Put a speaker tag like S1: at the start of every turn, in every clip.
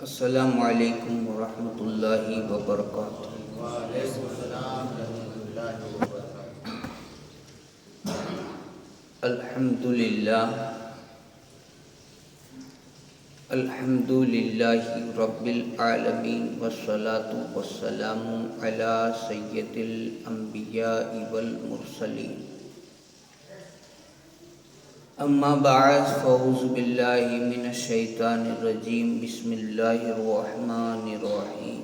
S1: السلام علیکم ورحمۃ اللہ وبرکاتہ۔
S2: وعلیکم السلام ورحمۃ اللہ وبرکاتہ۔
S1: الحمد للہ رب العالمین والصلاة والسلام علی سید الانبیاء والمرسلین، اما بعد فاعوذ باللہ من الشیطان الرجیم، بسم اللہ الرحمن الرحیم۔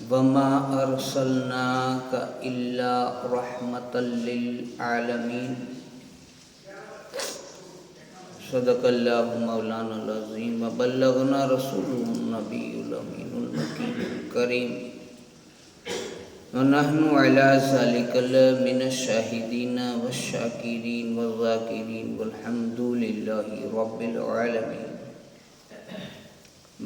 S1: وما ارسلناک الا رحمۃ للعالمین، صدق اللہ مولانا العظیم وبلغنا رسوله النبی الامین المکین الکریم، ونحن علی ذلک من الشاہدین والشاکرین والذاکرین والحمد للہ رب العالمین۔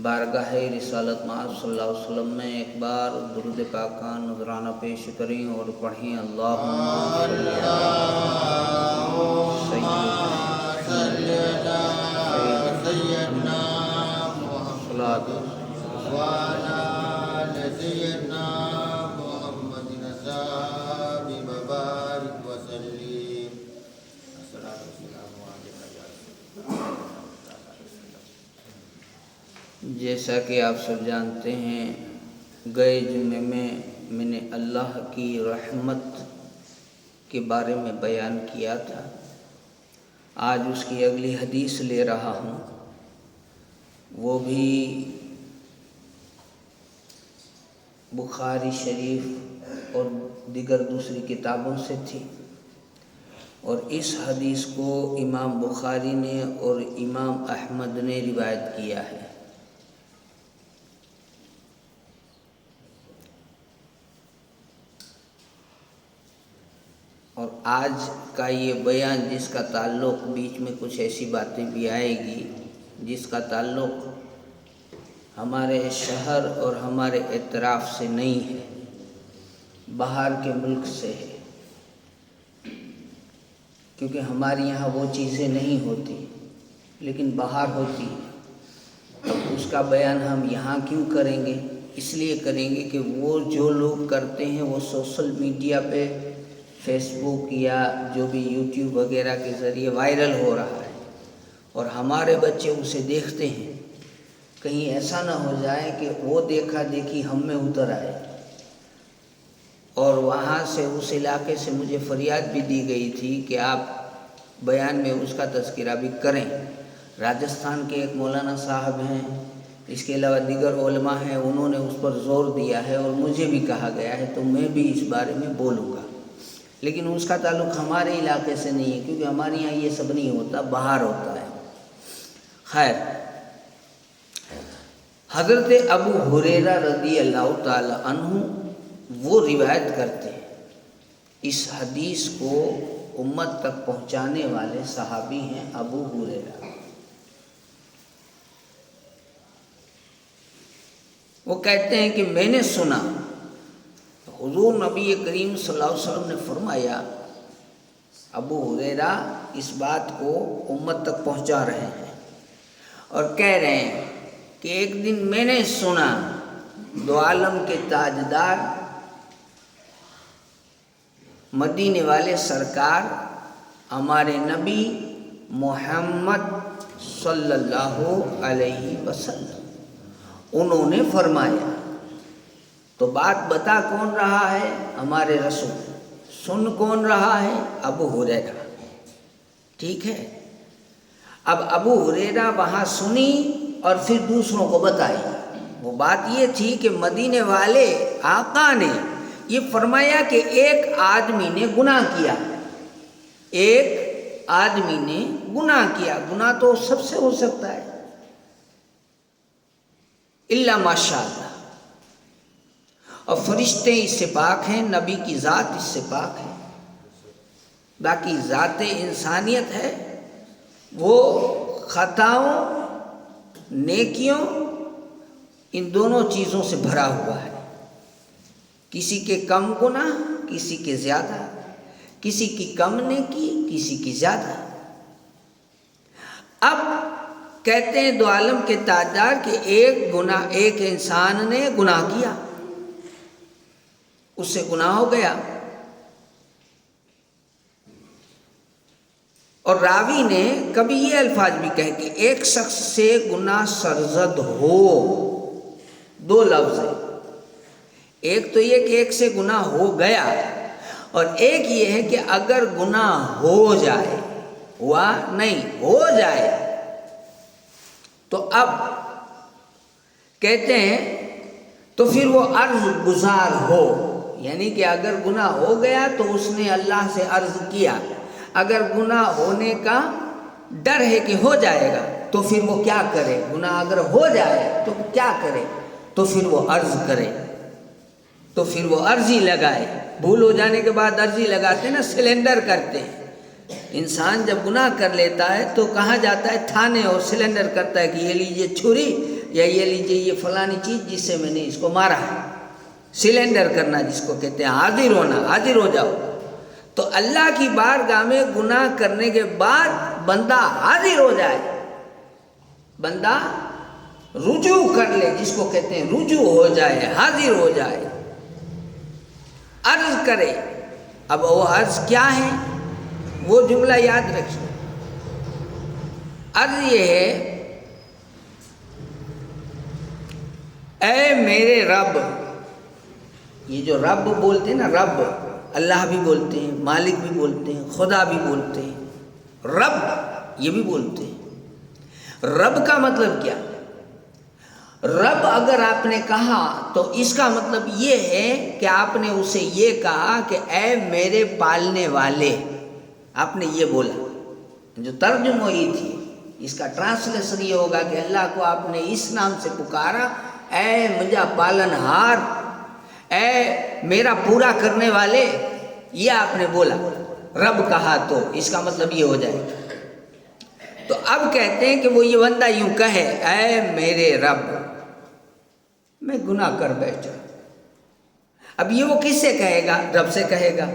S1: بارگاہ رسالت مآب صلی اللہ علیہ وسلم میں ایک بار درود پاکان نذرانہ پیش کریں اور پڑھیں، اللہم صلی
S2: سیدنا محمد وعلی سیدنا محمد صاحب مبارک وسلم۔
S1: جیسا کہ آپ سب جانتے ہیں، گئے جمعے میں نے اللہ کی رحمت کے بارے میں بیان کیا تھا۔ آج اس کی اگلی حدیث لے رہا ہوں، وہ بھی بخاری شریف اور دیگر دوسری کتابوں سے تھی، اور اس حدیث کو امام بخاری نے اور امام احمد نے روایت کیا ہے۔ اور آج کا یہ بیان جس کا تعلق، بیچ میں کچھ ایسی باتیں بھی آئے گی جس کا تعلق ہمارے شہر اور ہمارے اطراف سے نہیں ہے، باہر کے ملک سے ہے، کیونکہ ہمارے یہاں وہ چیزیں نہیں ہوتی لیکن باہر ہوتی ہیں۔ اب اس کا بیان ہم یہاں کیوں کریں گے؟ اس لیے کریں گے کہ وہ جو لوگ کرتے ہیں وہ سوشل میڈیا پہ، فیس بک یا جو بھی یوٹیوب وغیرہ کے ذریعے وائرل ہو رہا ہے، اور ہمارے بچے اسے دیکھتے ہیں۔ کہیں ایسا نہ ہو جائے کہ وہ دیکھا دیکھی ہم میں اتر آئے۔ اور وہاں سے، اس علاقے سے مجھے فریاد بھی دی گئی تھی کہ آپ بیان میں اس کا تذکرہ بھی کریں۔ راجستھان کے ایک مولانا صاحب ہیں، اس کے علاوہ دیگر علماء ہیں، انہوں نے اس پر زور دیا ہے اور مجھے بھی کہا گیا ہے، تو میں بھی اس بارے میں بولوں گا، لیکن اس کا تعلق ہمارے علاقے سے نہیں ہے، کیونکہ ہمارے یہاں یہ سب نہیں ہوتا، باہر ہوتا ہے۔ خیر، حضرت ابو ہریرہ رضی اللہ تعالی عنہ وہ روایت کرتے ہیں، اس حدیث کو امت تک پہنچانے والے صحابی ہیں ابو ہریرہ۔ وہ کہتے ہیں کہ میں نے سنا حضور نبی کریم صلی اللہ علیہ وسلم نے فرمایا، ابو ہریرہ اس بات کو امت تک پہنچا رہے ہیں اور کہہ رہے ہیں کہ ایک دن میں نے سنا دو عالم کے تاجدار، مدینے والے سرکار ہمارے نبی محمد صلی اللہ علیہ وسلم، انہوں نے فرمایا۔ تو بات بتا کون رہا ہے؟ ہمارے رسول۔ سن کون رہا ہے؟ ابو ہریرہ۔ ٹھیک ہے، اب ابو ہریرہ وہاں سنی اور پھر دوسروں کو بتائی۔ وہ بات یہ تھی کہ مدینے والے آقا نے یہ فرمایا کہ ایک آدمی نے گناہ کیا، ایک آدمی نے گناہ کیا۔ گناہ تو سب سے ہو سکتا ہے، الا ماشاء اللہ، اور فرشتے اس سے پاک ہیں، نبی کی ذات اس سے پاک ہے، باقی ذات انسانیت ہے وہ خطاؤں، نیکیوں، ان دونوں چیزوں سے بھرا ہوا ہے۔ کسی کے کم گناہ، کسی کے زیادہ، کسی کی کم نے کی، کسی کی زیادہ۔ اب کہتے ہیں دو عالم کے تاجدار کہ ایک انسان نے گناہ کیا، اس سے گناہ ہو گیا، اور راوی نے کبھی یہ الفاظ بھی کہے کہ ایک شخص سے گناہ سرزد ہو، دو لفظ ہے، ایک تو یہ کہ ایک سے گناہ ہو گیا، اور ایک یہ ہے کہ اگر گناہ ہو جائے، ہوا نہیں، ہو جائے، تو اب کہتے ہیں تو پھر وہ عرض گزار ہو، یعنی کہ اگر گناہ ہو گیا تو اس نے اللہ سے عرض کیا، اگر گناہ ہونے کا ڈر ہے کہ ہو جائے گا تو پھر وہ کیا کرے، گناہ اگر ہو جائے تو کیا کرے، تو پھر وہ عرض کرے، تو پھر وہ عرضی لگائے۔ بھول ہو جانے کے بعد عرضی لگاتے نا، سلنڈر کرتے ہیں۔ انسان جب گناہ کر لیتا ہے تو کہاں جاتا ہے، تھانے، اور سلنڈر کرتا ہے کہ یہ لیجئے چھری، یا یہ لیجئے یہ فلانی چیز جس سے میں نے اس کو مارا ہے، سلنڈر کرنا جس کو کہتے ہیں، حاضر ہونا، حاضر ہو جاؤ۔ تو اللہ کی بارگاہ میں گناہ کرنے کے بعد بندہ حاضر ہو جائے، بندہ رجوع کر لے، جس کو کہتے ہیں رجوع ہو جائے، حاضر ہو جائے، عرض کرے۔ اب وہ عرض کیا ہے، وہ جملہ یاد رکھیے۔ عرض یہ ہے، اے میرے رب، یہ جو رب بولتے ہیں نا، رب اللہ بھی بولتے ہیں، مالک بھی بولتے ہیں، خدا بھی بولتے ہیں، رب یہ بھی بولتے ہیں۔ رب کا مطلب کیا؟ رب اگر آپ نے کہا تو اس کا مطلب یہ ہے کہ آپ نے اسے یہ کہا کہ اے میرے پالنے والے، آپ نے یہ بولا۔ جو ترجمہ ہوئی تھی اس کا ٹرانسلیشن یہ ہوگا کہ اللہ کو آپ نے اس نام سے پکارا، اے مجھا پالن ہار، اے میرا پورا کرنے والے، یہ آپ نے بولا، رب کہا تو اس کا مطلب یہ ہو جائے۔ تو اب کہتے ہیں کہ وہ یہ بندہ یوں کہے، اے میرے رب، میں گناہ کر بیٹھا۔ اب یہ وہ کس سے کہے گا؟ رب سے کہے گا۔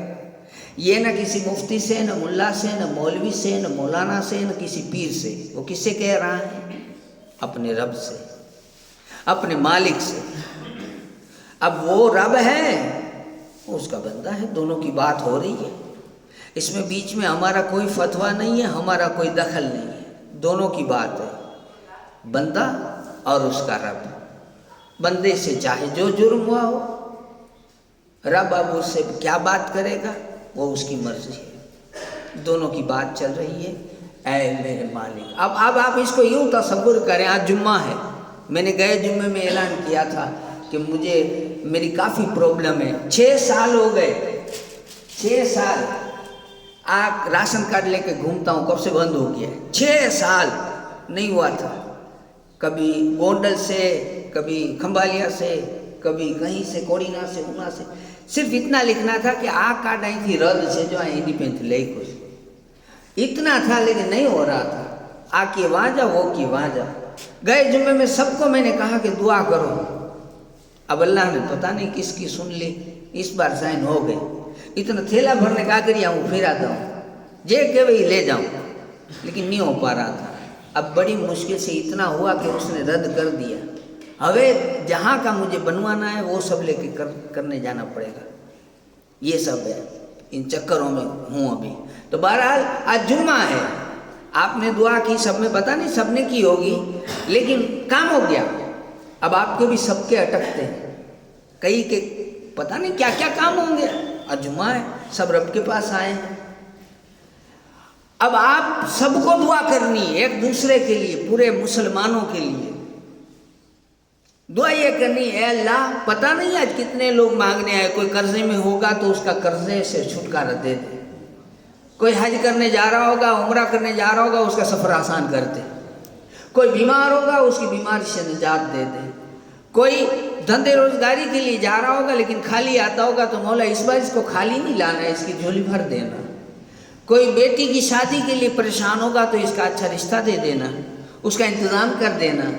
S1: یہ نہ کسی مفتی سے، نہ ملا سے، نہ مولوی سے، نہ مولانا سے، نہ کسی پیر سے، وہ کس سے کہہ رہا ہے؟ اپنے رب سے، اپنے مالک سے۔ اب وہ رب ہے، اس کا بندہ ہے، دونوں کی بات ہو رہی ہے، اس میں بیچ میں ہمارا کوئی فتویٰ نہیں ہے، ہمارا کوئی دخل نہیں ہے، دونوں کی بات ہے، بندہ اور اس کا رب۔ بندے سے چاہے جو جرم ہوا ہو، رب اب اس سے کیا بات کرے گا، وہ اس کی مرضی ہے، دونوں کی بات چل رہی ہے، اے میرے مالک۔ اب آپ اس کو یوں تصور کریں، آج جمعہ ہے، میں نے گئے جمعے میں اعلان کیا تھا کہ میری کافی پرابلم ہے، 6 سال ہو گئے، 6 سال راشن کارڈ لے کے گھومتا ہوں، کب سے بند ہو گیا ہے، 6 سال نہیں ہوا تھا، کبھی گونڈل سے، کبھی کھمبالیا سے، کبھی کہیں سے، کوڑینا سے، اونا سے، صرف اتنا لکھنا تھا کہ کارڈ آئی تھی رد سے، جو انڈیپینڈنٹ لے کو، اتنا تھا، لیکن نہیں ہو رہا تھا، کے وہاں جا، وہ کی وہاں جا۔ گئے جمعے میں سب کو میں نے کہا کہ دعا کرو، اب اللہ نے پتہ نہیں کس کی سن لی، اس بار سائن ہو گئے، اتنا تھیلا بھرنے کا کریا ہوں، پھر آتا ہوں، جے کہ وہی لے جاؤں، لیکن نہیں ہو پا رہا تھا۔ اب بڑی مشکل سے اتنا ہوا کہ اس نے رد کر دیا، ہوے جہاں کا مجھے بنوانا ہے وہ سب لے کے کرنے جانا پڑے گا، یہ سب ہے، ان چکروں میں ہوں ابھی۔ تو بہرحال آج جمعہ ہے، آپ نے دعا کی، سب میں پتہ نہیں سب نے کی ہوگی، لیکن کام ہو گیا۔ اب آپ کے بھی سب کے اٹکتے ہیں، کئی کے پتہ نہیں کیا کیا کام ہوں گے، آج جمعہ ہے، سب رب کے پاس آئے ہیں۔ اب آپ سب کو دعا کرنی ہے، ایک دوسرے کے لیے، پورے مسلمانوں کے لیے دعا یہ کرنی ہے، اے اللہ پتہ نہیں آج کتنے لوگ مانگنے آئے، کوئی قرضے میں ہوگا تو اس کا قرضے سے چھٹکارا دے دے، کوئی حج کرنے جا رہا ہوگا، عمرہ کرنے جا رہا ہوگا، اس کا سفر آسان کر دے، کوئی بیمار ہوگا اس کی بیماری سے نجات دے دے، کوئی دھندے روزگاری کے لیے جا رہا ہوگا لیکن خالی آتا ہوگا تو مولا اس بار اس کو خالی نہیں لانا ہے، اس کی جھولی بھر دینا، کوئی بیٹی کی شادی کے لیے پریشان ہوگا تو اس کا اچھا رشتہ دے دینا، اس کا انتظام کر دینا،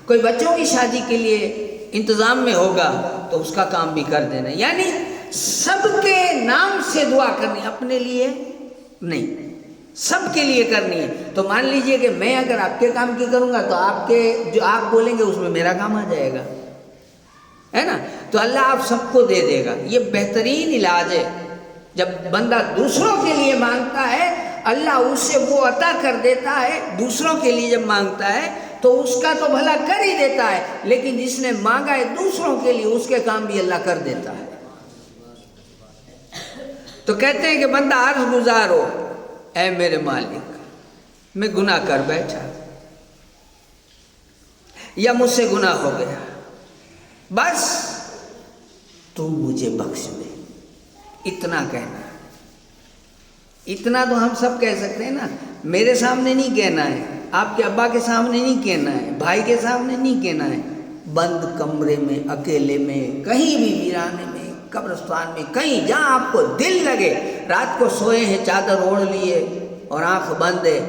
S1: کوئی بچوں کی شادی کے لیے انتظام میں ہوگا تو اس کا کام بھی کر دینا۔ یعنی سب کے نام سے دعا کرنی، اپنے لیے نہیں، سب کے لیے کرنی ہے۔ تو مان لیجئے کہ میں اگر آپ کے کام کی کروں گا تو آپ کے جو آپ بولیں گے اس میں میرا کام آ جائے گا، ہے نا؟ تو اللہ آپ سب کو دے دے گا۔ یہ بہترین علاج ہے۔ جب بندہ دوسروں کے لیے مانگتا ہے اللہ اس سے وہ عطا کر دیتا ہے، دوسروں کے لیے جب مانگتا ہے تو اس کا تو بھلا کر ہی دیتا ہے، لیکن جس نے مانگا ہے دوسروں کے لیے اس کے کام بھی اللہ کر دیتا ہے۔ تو کہتے ہیں کہ بندہ عرض گزار ہو، اے میرے مالک میں گناہ کر بیٹھا یا مجھ سے گناہ ہو گیا، بس تو مجھے بخش دے۔ اتنا کہنا، اتنا تو ہم سب کہہ سکتے ہیں نا۔ میرے سامنے نہیں کہنا ہے، آپ کے ابا کے سامنے نہیں کہنا ہے، بھائی کے سامنے نہیں کہنا ہے، بند کمرے میں اکیلے میں کہیں بھی ویرانے میں قبرستان میں کہیں جہاں آپ کو دل لگے، رات کو سوئے ہیں چادر اوڑھ لیے اور آنکھ بند ہے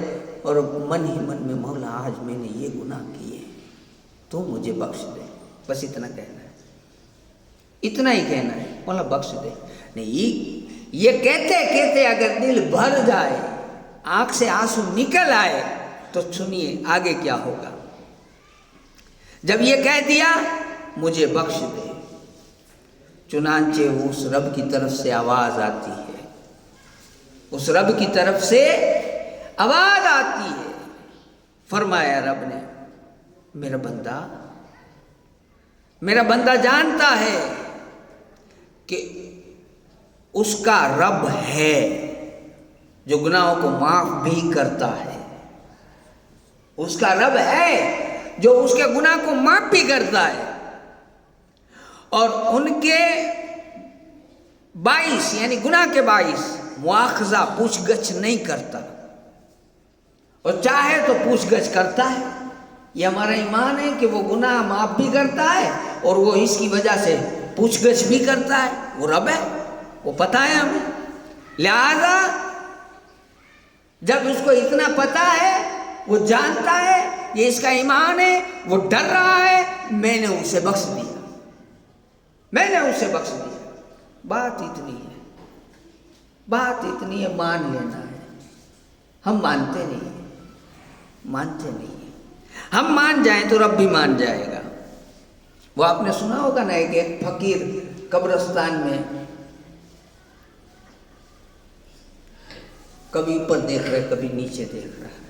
S1: اور من ہی من میں مولا آج میں نے یہ گناہ کیے تو مجھے بخش دے، بس اتنا کہنا ہے، اتنا ہی کہنا ہے، مولا بخش دے۔ نہیں، یہ کہتے کہتے اگر دل بھر جائے، آنکھ سے آنسو نکل آئے تو سنیے آگے کیا ہوگا۔ جب یہ کہہ دیا مجھے بخش دے، چنانچہ اس رب کی طرف سے آواز آتی ہے، اس رب کی طرف سے آواز آتی ہے۔ فرمایا رب نے، میرا بندہ جانتا ہے کہ اس کا رب ہے جو گناہوں کو معاف بھی کرتا ہے، اس کا رب ہے جو اس کے گناہ کو معاف بھی کرتا ہے اور ان کے باعث یعنی گناہ کے باعث مواخذہ پوچھ گچھ نہیں کرتا، اور چاہے تو پوچھ گچھ کرتا ہے۔ یہ ہمارا ایمان ہے کہ وہ گناہ معاف بھی کرتا ہے اور وہ اس کی وجہ سے پوچھ گچھ بھی کرتا ہے، وہ رب ہے، وہ پتہ ہے ہمیں۔ لہذا جب اس کو اتنا پتہ ہے، وہ جانتا ہے، یہ اس کا ایمان ہے، وہ ڈر رہا ہے، میں نے اسے بخش دیا، میں نے اسے بخش دیا۔ بات اتنی ہے، مان لینا ہے۔ ہم مانتے نہیں ہیں، ہم مان جائیں تو رب بھی مان جائے گا۔ وہ آپ نے سنا ہوگا نا کہ ایک فقیر قبرستان میں کبھی اوپر دیکھ رہے کبھی نیچے دیکھ رہا ہے،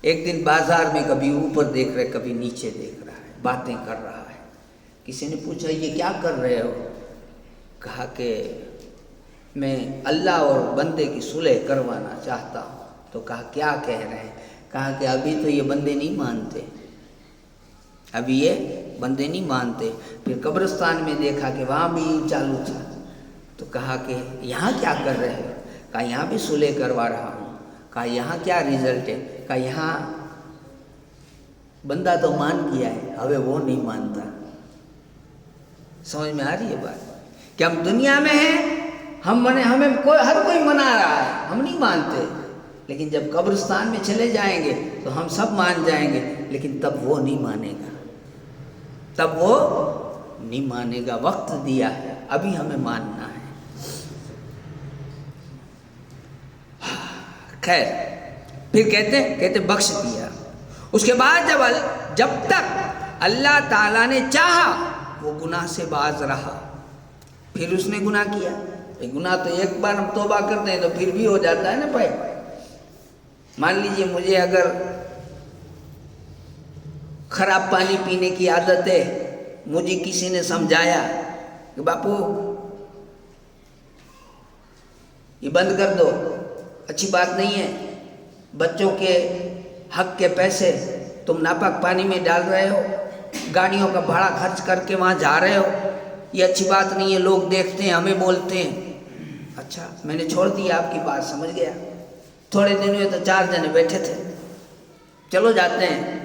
S1: ایک دن بازار میں کبھی اوپر دیکھ رہے کبھی نیچے دیکھ رہا ہے، باتیں کر رہا ہے۔ کسی نے پوچھا یہ کیا کر رہے ہو؟ کہا کہ میں اللہ اور بندے کی صلح کروانا چاہتا ہوں۔ تو کہا کیا کہہ رہے ہیں؟ کہا کہ ابھی تو یہ بندے نہیں مانتے، ابھی یہ بندے نہیں مانتے۔ پھر قبرستان میں دیکھا کہ وہاں بھی چالو تھا، تو کہا کہ یہاں کیا کر رہے ہو؟ کہا یہاں بھی صلح کروا رہا ہوں۔ کہا یہاں کیا رزلٹ ہے؟ کہا یہاں بندہ تو مان گیا ہے، ابھی وہ نہیں مانتا۔ سمجھ میں آ رہی ہے بات کہ ہم دنیا میں ہیں، ہمیں ہر کوئی منا رہا ہے، ہم نہیں مانتے، لیکن جب قبرستان میں چلے جائیں گے تو ہم سب مان جائیں گے، لیکن تب وہ نہیں مانے گا، تب وہ نہیں مانے گا۔ وقت دیا ہے، ابھی ہمیں ماننا ہے۔ خیر، پھر کہتے بخش دیا۔ اس کے بعد جب تک اللہ تعالیٰ نے چاہا وہ گناہ سے باز رہا، پھر اس نے گناہ کیا۔ گناہ تو ایک بار ہم توبہ کرتے ہیں تو پھر بھی ہو جاتا ہے نا بھائی۔ مان لیجئے مجھے اگر خراب پانی پینے کی عادت ہے، مجھے کسی نے سمجھایا کہ باپو یہ بند کر دو، اچھی بات نہیں ہے، بچوں کے حق کے پیسے تم ناپاک پانی میں ڈال رہے ہو، گاڑیوں کا بھاڑا خرچ کر کے وہاں جا رہے ہو، یہ اچھی بات نہیں ہے، لوگ دیکھتے ہیں، ہمیں بولتے ہیں۔ اچھا، میں نے چھوڑ دیا، آپ کی بات سمجھ گیا۔ تھوڑے دن ہوئے تو 4 جنے بیٹھے تھے، چلو جاتے ہیں۔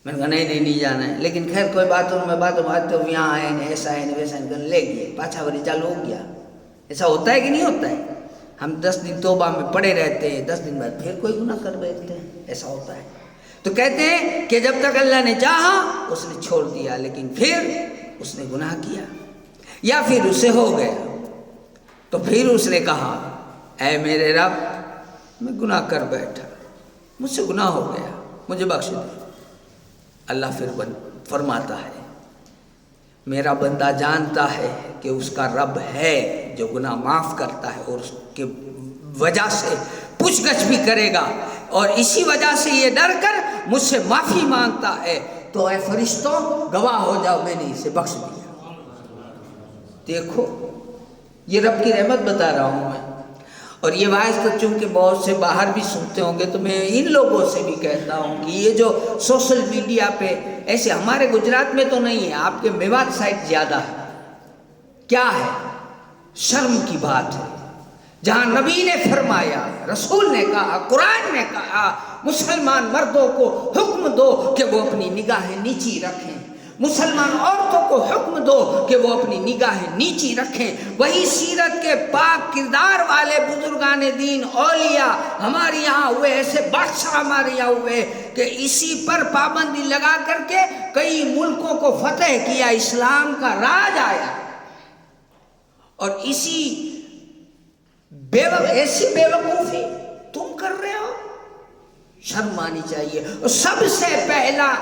S1: میں نے کہا نہیں جانا ہے، لیکن خیر کوئی بات ہو، میں بات تو یہاں آئے نہیں، ایسا ہے نہیں، ویسا نہیں، لے گئے، پاچھا وری چالو ہو گیا۔ ایسا ہوتا ہے کہ نہیں ہوتا ہے؟ ہم 10 دن توبہ میں پڑے رہتے ہیں، 10 دن بعد پھر کوئی گناہ کر بیٹھتے ہیں، ایسا ہوتا ہے۔ تو کہتے ہیں کہ جب تک اللہ نے چاہا اس نے چھوڑ دیا، لیکن پھر اس نے گناہ کیا۔ یا پھر اسے ہو گیا تو پھر اس نے کہا اے میرے رب میں گناہ کر بیٹھا، مجھ سے گناہ ہو گیا، مجھے بخش دے۔ اللہ پھر فرماتا ہے میرا بندہ جانتا ہے کہ اس کا رب ہے جو گناہ معاف کرتا ہے اور اس کے وجہ سے پوچھ گچھ بھی کرے گا، اور اسی وجہ سے یہ ڈر کر مجھ سے معافی مانگتا ہے، تو اے فرشتوں گواہ ہو جاؤ میں نے اسے بخش دیا۔ دیکھو یہ رب کی رحمت بتا رہا ہوں میں، اور یہ واعظ تو چونکہ بہت سے باہر بھی سنتے ہوں گے تو میں ان لوگوں سے بھی کہتا ہوں کہ یہ جو سوشل میڈیا پہ ایسے، ہمارے گجرات میں تو نہیں ہے، آپ کے میوات سائٹ زیادہ ہے، کیا ہے؟ شرم کی بات ہے، جہاں نبی نے فرمایا، رسول نے کہا، قرآن نے کہا مسلمان مردوں کو حکم دو کہ وہ اپنی نگاہیں نیچی رکھیں، مسلمان عورتوں کو حکم دو کہ وہ اپنی نگاہیں نیچی رکھیں۔ وہی سیرت کے پاک کردار والے بزرگان دین اولیاء ہمارے یہاں ہوئے، ایسے بادشاہ ہمارے یہاں ہوئے کہ اسی پر پابندی لگا کر کے کئی ملکوں کو فتح کیا، اسلام کا راج آیا، اور ایسی بے وقوفی تم کر رہے ہو، شرم آنی چاہیے۔ اور سب سے پہلا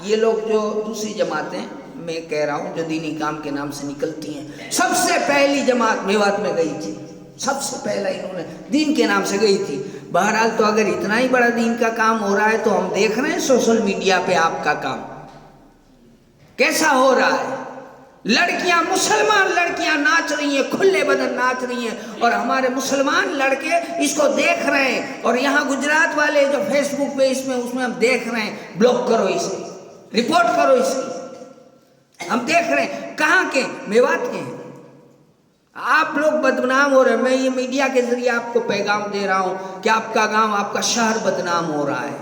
S1: یہ لوگ جو دوسری جماعتیں میں کہہ رہا ہوں جو دینی کام کے نام سے نکلتی ہیں، سب سے پہلی جماعت میوات میں گئی تھی، سب سے پہلا انہوں نے دین کے نام سے گئی تھی۔ بہرحال تو اگر اتنا ہی بڑا دین کا کام ہو رہا ہے تو ہم دیکھ رہے ہیں سوشل میڈیا پہ آپ کا کام کیسا ہو رہا ہے، لڑکیاں، مسلمان لڑکیاں ناچ رہی ہیں، کھلے بدن ناچ رہی ہیں، اور ہمارے مسلمان لڑکے اس کو دیکھ رہے ہیں، اور یہاں گجرات والے جو فیس بک پہ اس میں ہم دیکھ رہے ہیں، بلاک کرو اسے، رپورٹ کرو اس کی، ہم دیکھ رہے ہیں کہاں کے؟ میوات کے ہیں۔ آپ لوگ بدنام ہو رہے ہیں، میں یہ میڈیا کے ذریعے آپ کو پیغام دے رہا ہوں کہ آپ کا گاؤں، آپ کا شہر بدنام ہو رہا ہے،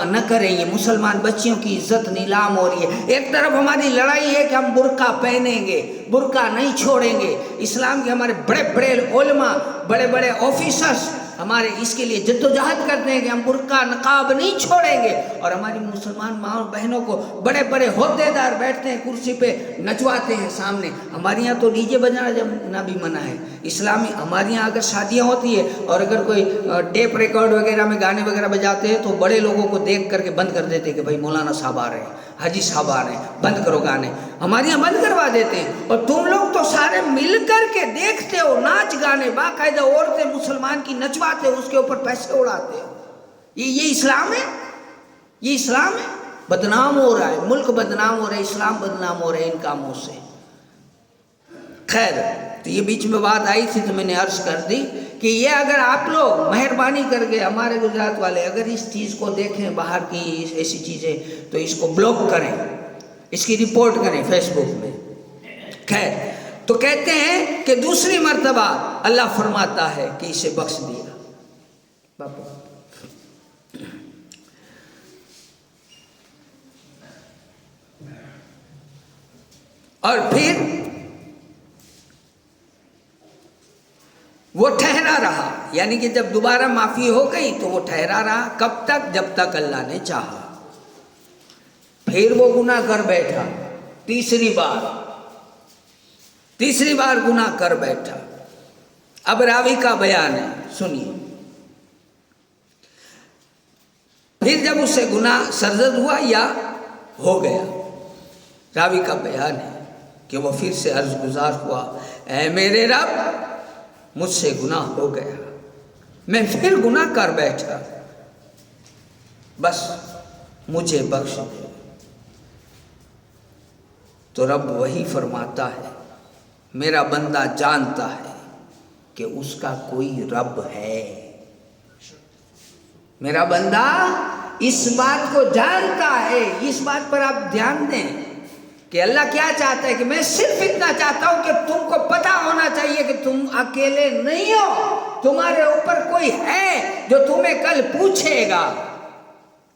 S1: نہ کریں یہ، مسلمان بچیوں کی عزت نیلام ہو رہی ہے۔ ایک طرف ہماری لڑائی ہے کہ ہم برقع پہنیں گے، برقع نہیں چھوڑیں گے، اسلام کے ہمارے بڑے بڑے علماء، بڑے بڑے آفیسرز ہمارے اس کے لیے جدوجہد کرتے ہیں کہ ہم برقع نقاب نہیں چھوڑیں گے، اور ہماری مسلمان ماں بہنوں کو بڑے بڑے عہدے دار بیٹھتے ہیں کرسی پہ نچواتے ہیں سامنے۔ ہمارے یہاں تو ڈی جے بجانا بھی منع ہے اسلامی، ہمارے یہاں اگر شادیاں ہوتی ہے اور اگر کوئی ٹیپ ریکارڈ وغیرہ میں گانے وغیرہ بجاتے ہیں تو بڑے لوگوں کو دیکھ کر کے بند کر دیتے کہ بھائی مولانا صاحب آ رہے ہیں، حاجی صاحب آ رہے ہیں، بند کرو گانے، ہمارے یہاں بند کروا دیتے ہیں۔ اور تم لوگ تو سارے مل کر کے دیکھتے ہو ناچ گانے، باقاعدہ عورتیں مسلمان کی نچواتے ہو، اس کے اوپر پیسے اڑاتے ہو، یہ اسلام ہے؟ یہ اسلام ہے؟ بدنام ہو رہا ہے ملک، بدنام ہو رہا ہے اسلام، بدنام ہو رہا ہے ان کاموں سے۔ خیر، تو یہ بیچ میں بات آئی تھی تو میں نے عرض کر دی کہ یہ اگر آپ لوگ مہربانی کر کے، ہمارے گجرات والے اگر اس چیز کو دیکھیں، باہر کی ایسی چیزیں، تو اس کو بلاک کریں، اس کی رپورٹ کریں فیس بک میں۔ خیر، تو کہتے ہیں کہ دوسری مرتبہ اللہ فرماتا ہے کہ اسے بخش دیا۔ باپو اور پھر وہ ٹھہرا رہا، یعنی کہ جب دوبارہ معافی ہو گئی تو وہ ٹھہرا رہا، کب تک؟ جب تک اللہ نے چاہا۔ پھر وہ گناہ کر بیٹھا، تیسری بار گناہ کر بیٹھا۔ اب راوی کا بیان ہے، سنیے۔ پھر جب اس سے گناہ سرزد ہوا یا ہو گیا، راوی کا بیان ہے کہ وہ پھر سے عرض گزار ہوا، اے میرے رب مجھ سے گناہ ہو گیا، میں پھر گناہ کر بیٹھا، بس مجھے بخش دے۔ تو رب وہی فرماتا ہے، میرا بندہ جانتا ہے کہ اس کا کوئی رب ہے، میرا بندہ اس بات کو جانتا ہے۔ اس بات پر آپ دھیان دیں کہ اللہ کیا چاہتا ہے، کہ میں صرف اتنا چاہتا ہوں کہ تم کو پتا ہونا چاہیے کہ تم اکیلے نہیں ہو، تمہارے اوپر کوئی ہے جو تمہیں کل پوچھے گا۔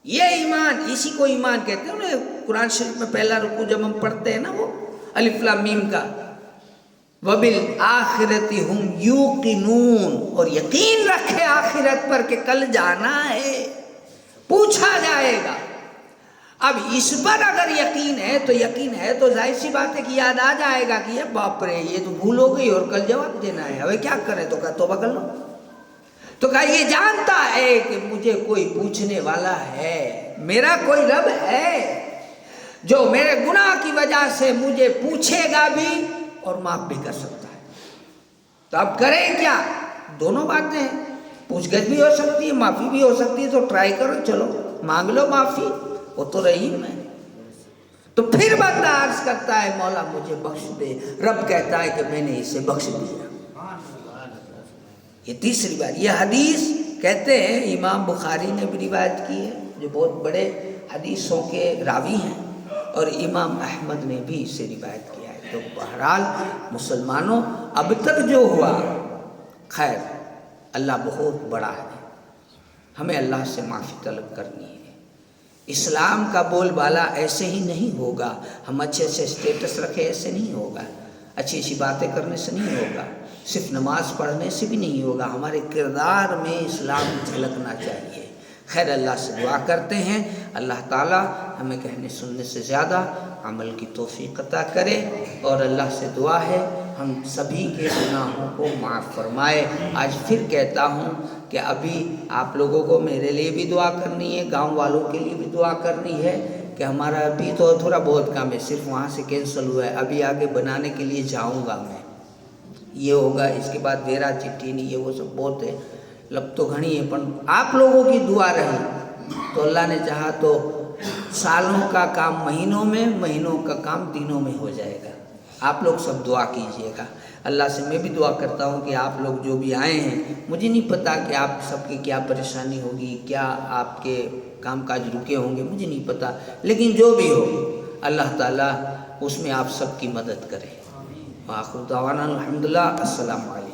S1: یہ ایمان، اسی کو ایمان کہتے ہیں نا۔ قرآن شریف میں پہلا رکوع جب ہم پڑھتے ہیں نا، وہ الف لام میم کا، وَبِالْآخِرَةِ هُمْ يُوقِنُونَ، اور یقین رکھے آخرت پر کہ کل جانا ہے، پوچھا جائے گا۔ اب اس پر اگر یقین ہے تو ظاہر سی بات ہے کہ یاد آ جائے گا کہ یہ باپ رے یہ تو بھول ہو گئی اور کل جواب دینا ہے، ابھی کیا کریں؟ تو کہا توبہ کر لو۔ تو کہا یہ جانتا ہے کہ مجھے کوئی پوچھنے والا ہے، میرا کوئی رب ہے جو میرے گناہ کی وجہ سے مجھے پوچھے گا بھی اور معاف بھی کر سکتا ہے۔ تو اب کریں کیا؟ دونوں باتیں ہیں، پوچھ گچھ بھی ہو سکتی ہے، معافی بھی ہو سکتی ہے، تو ٹرائی کرو، چلو مانگ لو معافی، وہ تو رحیم ہے۔ تو پھر بندہ عرض کرتا ہے مولا مجھے بخش دے، رب کہتا ہے کہ میں نے اسے بخش دیا۔ یہ تیسری بات، یہ حدیث کہتے ہیں امام بخاری نے بھی روایت کی ہے جو بہت بڑے حدیثوں کے راوی ہیں، اور امام احمد نے بھی اسے روایت کیا ہے۔ تو بہرحال مسلمانوں اب تک جو ہوا خیر اللہ بہت بڑا ہے، ہمیں اللہ سے معافی طلب کرنی ہے۔ اسلام کا بول بالا ایسے ہی نہیں ہوگا، ہم اچھے سے اسٹیٹس رکھے ایسے نہیں ہوگا، اچھی اچھی باتیں کرنے سے نہیں ہوگا، صرف نماز پڑھنے سے بھی نہیں ہوگا، ہمارے کردار میں اسلام جھلکنا چاہیے۔ خیر اللہ سے دعا کرتے ہیں اللہ تعالیٰ ہمیں کہنے سننے سے زیادہ عمل کی توفیق عطا کرے، اور اللہ سے دعا ہے ہم سبھی کے گناہوں کو معاف فرمائے۔ آج پھر کہتا ہوں کہ ابھی آپ لوگوں کو میرے لیے بھی دعا کرنی ہے، گاؤں والوں کے لیے بھی دعا کرنی ہے کہ ہمارا ابھی تو تھوڑا بہت کام ہے، صرف وہاں سے کینسل ہوا ہے، ابھی آگے بنانے کے لیے جاؤں گا میں، یہ ہوگا، اس کے بعد دیرا چٹھی نہیں، یہ وہ سب بہت ہے، لب تو گھنی ہے، پر آپ لوگوں کی دعا رہی تو اللہ نے چاہا تو سالوں کا کام مہینوں میں، مہینوں کا کام دنوں میں ہو جائے گا۔ آپ لوگ سب دعا کیجئے گا، اللہ سے میں بھی دعا کرتا ہوں کہ آپ لوگ جو بھی آئے ہیں، مجھے نہیں پتا کہ آپ سب کی کیا پریشانی ہوگی، کیا آپ کے کام کاج رکے ہوں گے، مجھے نہیں پتا، لیکن جو بھی ہو اللہ تعالیٰ اس میں آپ سب کی مدد کرے۔ وآخر دعوانا الحمدللہ، السلام علیکم۔